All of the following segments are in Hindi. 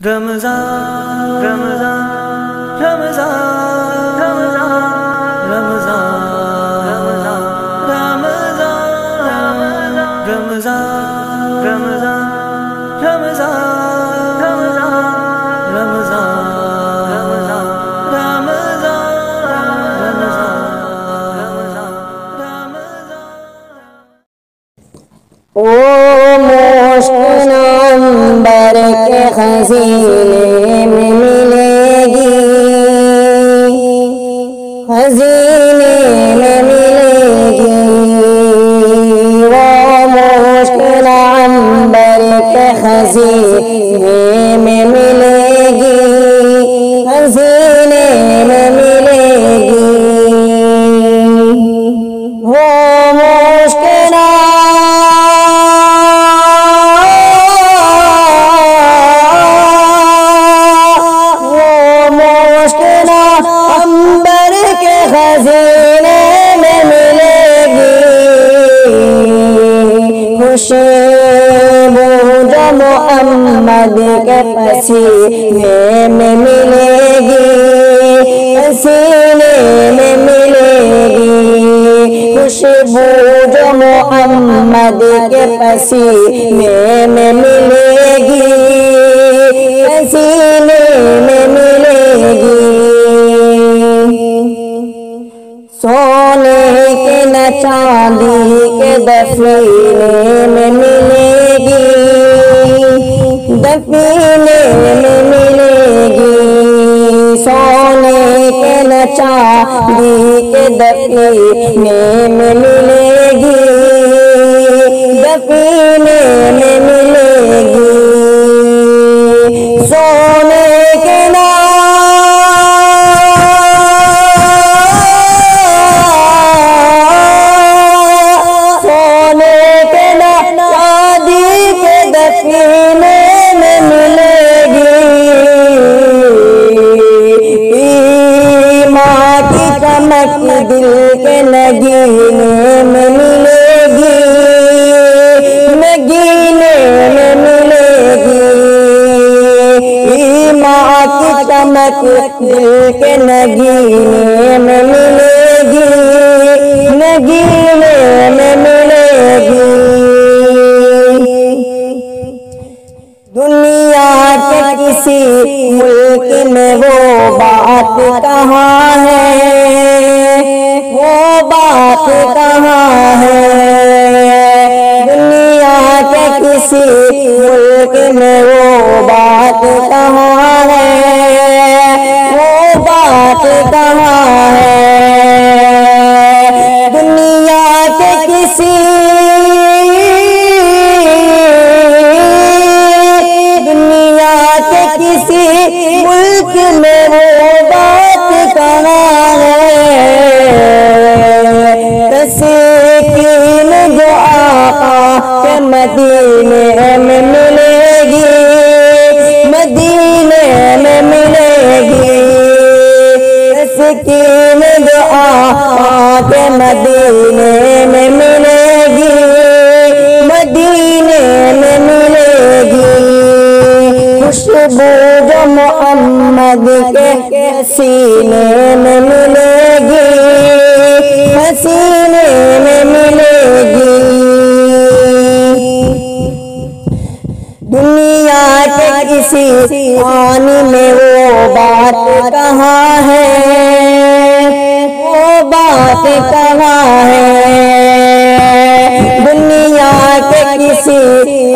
रमज़ान रमज़ान रमज़ान रमज़ान रमज़ान रमज़ान ओ मुश्क अंबर के खजीने में मिलेगी, खजीने में मिलेगी। वो मुश्क अंबर के खजीने में मिलेगी, खजीने में मिलेगी। वो मुश्क खजीने में मिलेगी, खुशबू जो मोहम्मद के पसीने में मिलेगी, पसीने में मिलेगी। खुशबू जो मोहम्मद के पसीने में मिलेगी, पसीने में मिलेगी। सोने के न चांदी के दफीने में मिलेगी, दफीने में मिलेगी। सोने के न चांदी के दफीने में मिलेगी, दफीने में मिलेगी। सोने के न दिल के नगीने में मिलेगी, नगीने में मिलेगी। माँ की चमक दिल के नगीने में मिलेगी, नगीने में मिलेगी। दुनिया के किसी मुल्क में वो बात कहाँ है, वो बात कहाँ है। दुनिया के किसी मुल्क में वो बात कहाँ है, वो बात कहाँ है। दुनिया के किसी मुल्क में वो बात कहाँ है। तस्कीन जो आका के मदीने में मिलेगी, मदीने में मिलेगी। तस्कीन जो आका के मदीने में मिलेगी, मदीने में मिलेगी। खुशबू जो मोहम्मद के सीने में मिलेगी, पसीने में मिलेगी। दुनिया के किसी पानी में वो बात कहाँ है, वो बात कहाँ है। दुनिया के किसी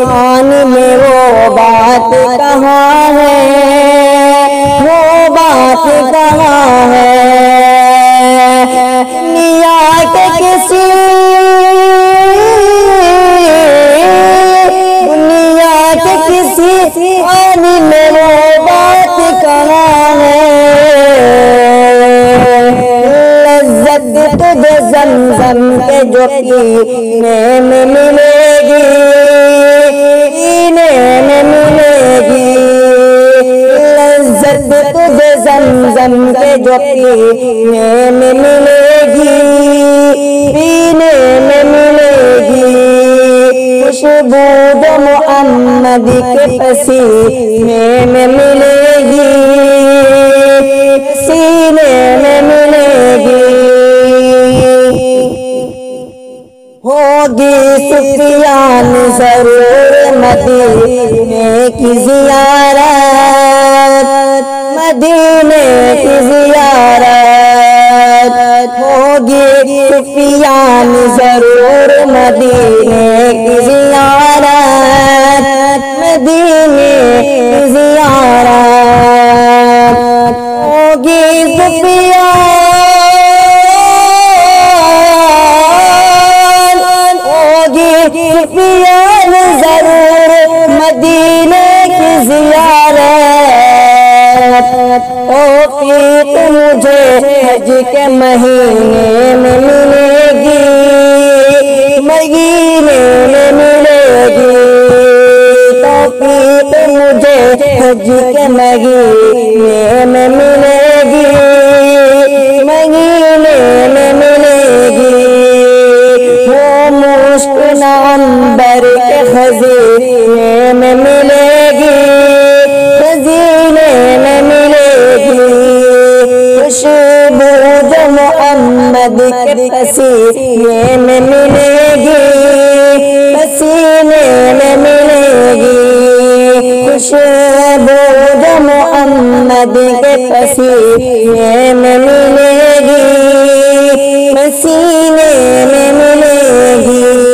पानी में वो बात कहाँ है, वो बात कहाँ है। दुनिया के किसी पानी में वो बात कहाँ है। लज्जत तुझे ज़मज़म के जो पीने में मिलेगी, पीने में मिलेगी। लज्जत तुझे ज़मज़म के जो पीने में मिलेगी, पीने में मिलेगी। खुशबू जो मोहम्मद मोहम्मद के पसीने में मिलेगी, सीने में मिलेगी। होगी सुफियान जरूर मदीने की ज़ियारत, मदीने की ज़ियारत। होगी सुफियान जरूर मदीने की ज़ियारत, मदीने की ज़ियारत। होगी सुफियान जरूर मदीने की ज़ियारत। तौफीक मुझे हज के महीने में मिलेगी, महीने में मिलेगी। तौफीक मुझे हज के महीने में मिलेगी, महीने में मिलेगी। वो मुश्क अम्बर के खजीने में मिलेगी, खजीने में मिलेगी। खुशबू जो मोहम्मद के पसीने में मिलेगी, पसीने में मिलेगी। खुशबू जो मोहम्मद के पसीने में मिलेगी, पसीने में मिलेगी।